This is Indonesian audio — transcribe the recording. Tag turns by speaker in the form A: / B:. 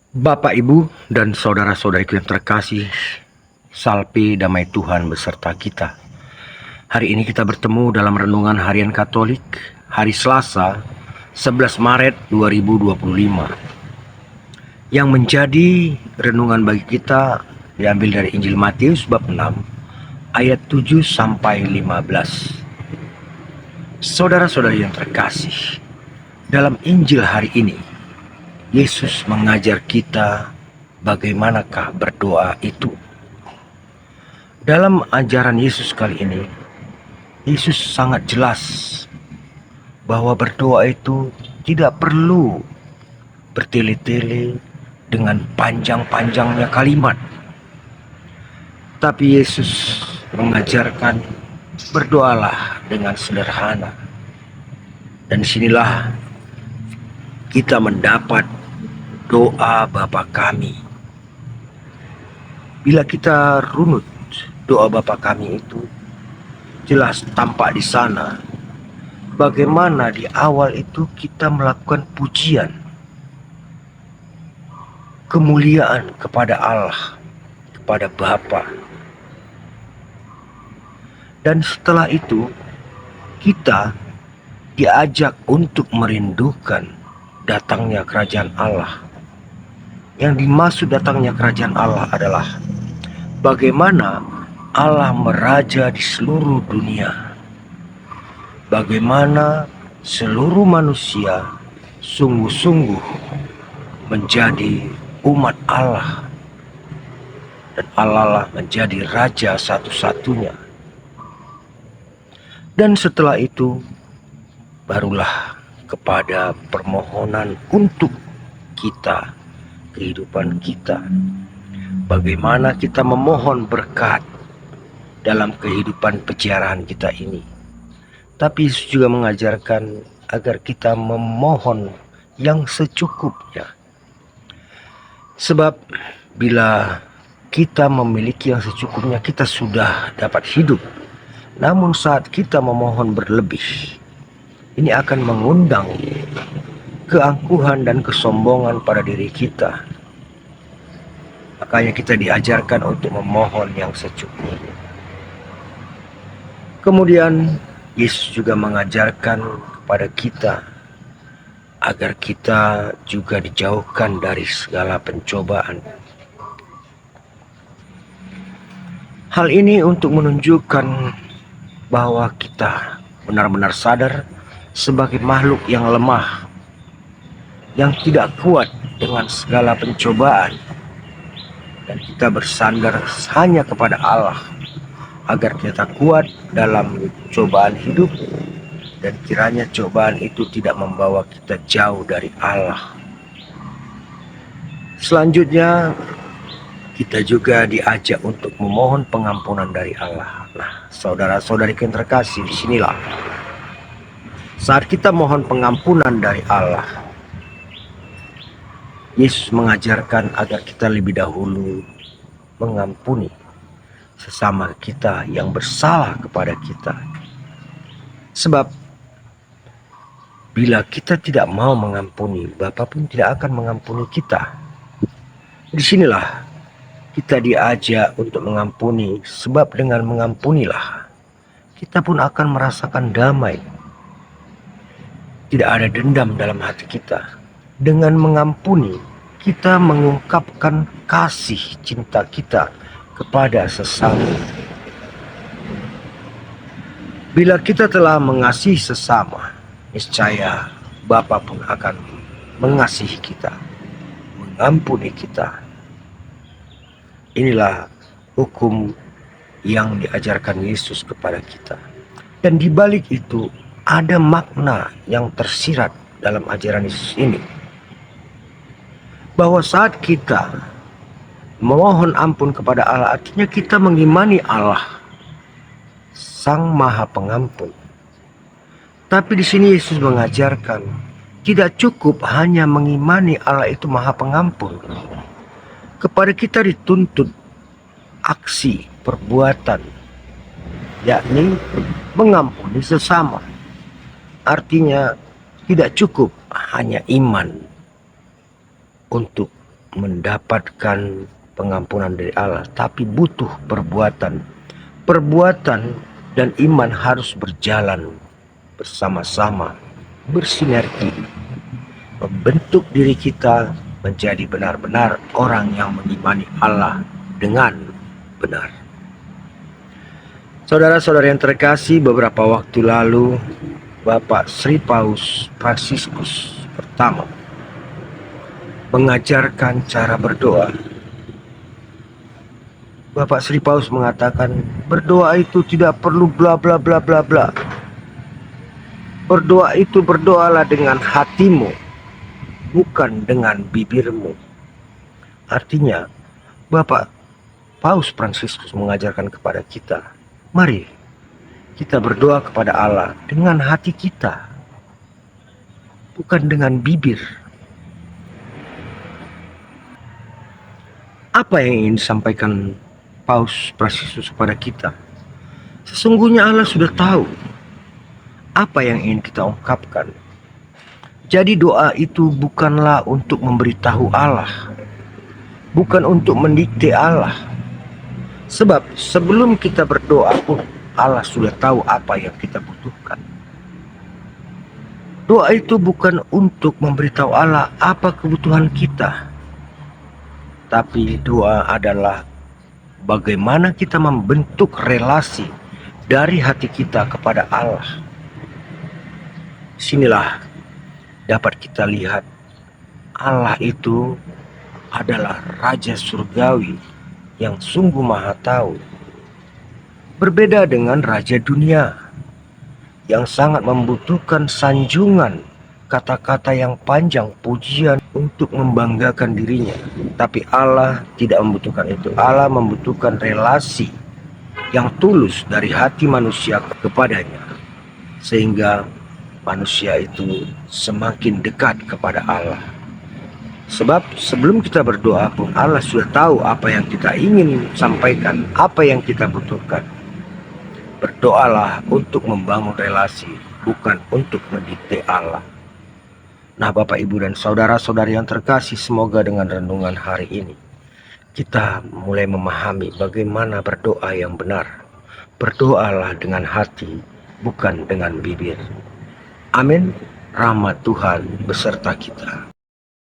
A: Bapak, Ibu, dan saudara-saudariku yang terkasih, salpe damai Tuhan beserta kita. Hari ini kita bertemu dalam Renungan Harian Katolik, hari Selasa, 11 Maret 2025. Yang menjadi renungan bagi kita diambil dari Injil Matius bab 6, ayat 7 sampai 15. Saudara-saudari yang terkasih, dalam Injil hari ini, Yesus mengajar kita bagaimanakah berdoa itu. Dalam ajaran Yesus kali ini, Yesus sangat jelas bahwa berdoa itu tidak perlu bertele-tele dengan panjang-panjangnya kalimat. Tapi Yesus mengajarkan berdoalah dengan sederhana. Dan disinilah kita mendapat doa Bapa kami. Bila kita runut doa Bapa kami itu, jelas tampak di sana bagaimana di awal itu kita melakukan pujian, kemuliaan kepada Allah, kepada Bapa. Dan setelah itu kita diajak untuk merindukan datangnya kerajaan Allah. Yang dimaksud datangnya kerajaan Allah adalah bagaimana Allah meraja di seluruh dunia. Bagaimana seluruh manusia sungguh-sungguh menjadi umat Allah. Dan Allah lah menjadi raja satu-satunya. Dan setelah itu barulah kepada permohonan untuk kita, kehidupan kita. Bagaimana kita memohon berkat dalam kehidupan peziarahan kita ini. Tapi Yesus juga mengajarkan agar kita memohon yang secukupnya. Sebab bila kita memiliki yang secukupnya, kita sudah dapat hidup. Namun saat kita memohon berlebih, ini akan mengundang keangkuhan dan kesombongan pada diri kita. Makanya kita diajarkan untuk memohon yang secukupnya. Kemudian Yesus juga mengajarkan kepada kita agar kita juga dijauhkan dari segala pencobaan. Hal ini untuk menunjukkan bahwa kita benar-benar sadar sebagai makhluk yang lemah, yang tidak kuat dengan segala pencobaan. Dan kita bersandar hanya kepada Allah agar kita kuat dalam cobaan hidup, dan kiranya cobaan itu tidak membawa kita jauh dari Allah. Selanjutnya kita juga diajak untuk memohon pengampunan dari Allah. Nah, saudara-saudari yang terkasih, disinilah saat kita mohon pengampunan dari Allah, Yesus mengajarkan agar kita lebih dahulu mengampuni sesama kita yang bersalah kepada kita. Sebab bila kita tidak mau mengampuni, Bapa pun tidak akan mengampuni kita. Disinilah kita diajak untuk mengampuni, sebab dengan mengampunilah kita pun akan merasakan damai. Tidak ada dendam dalam hati kita. Dengan mengampuni, kita mengungkapkan kasih cinta kita kepada sesama. Bila kita telah mengasihi sesama, niscaya Bapa pun akan mengasihi kita, mengampuni kita. Inilah hukum yang diajarkan Yesus kepada kita. Dan di balik itu ada makna yang tersirat dalam ajaran Yesus ini. Bahwa saat kita memohon ampun kepada Allah, artinya kita mengimani Allah, Sang Maha Pengampun. Tapi di sini Yesus mengajarkan tidak cukup hanya mengimani Allah itu Maha Pengampun. Kepada kita dituntut aksi perbuatan, yakni mengampuni sesama. Artinya tidak cukup hanya iman untuk mendapatkan pengampunan dari Allah, tapi butuh perbuatan. Perbuatan dan iman harus berjalan bersama-sama, bersinergi, membentuk diri kita menjadi benar-benar orang yang mengimani Allah dengan benar. Saudara-saudara yang terkasih, beberapa waktu lalu Bapak Sri Paus Fransiskus pertama mengajarkan cara berdoa. Bapak Sri Paus mengatakan, berdoa itu tidak perlu bla bla bla bla bla. Berdoa itu berdoalah dengan hatimu, bukan dengan bibirmu. Artinya, Bapak Paus Fransiskus mengajarkan kepada kita, mari kita berdoa kepada Allah dengan hati kita, bukan dengan bibir. Apa yang ingin disampaikan Paus Fransiskus kepada kita? Sesungguhnya Allah sudah tahu apa yang ingin kita ungkapkan. Jadi doa itu bukanlah untuk memberitahu Allah, bukan untuk mendikte Allah. Sebab sebelum kita berdoa pun Allah sudah tahu apa yang kita butuhkan. Doa itu bukan untuk memberitahu Allah apa kebutuhan kita, tapi doa adalah bagaimana kita membentuk relasi dari hati kita kepada Allah. Sinilah dapat kita lihat Allah itu adalah Raja Surgawi yang sungguh maha tahu. Berbeda dengan Raja Dunia yang sangat membutuhkan sanjungan, kata-kata yang panjang, pujian untuk membanggakan dirinya. Tapi Allah tidak membutuhkan itu. Allah membutuhkan relasi yang tulus dari hati manusia kepadanya, sehingga manusia itu semakin dekat kepada Allah. Sebab sebelum kita berdoa pun Allah sudah tahu apa yang kita ingin sampaikan, apa yang kita butuhkan. Berdoalah untuk membangun relasi, bukan untuk mendikte Allah. Nah, Bapak, Ibu, dan saudara-saudari yang terkasih, semoga dengan renungan hari ini kita mulai memahami bagaimana berdoa yang benar. Berdoalah dengan hati, bukan dengan bibir. Amin. Rahmat Tuhan beserta kita.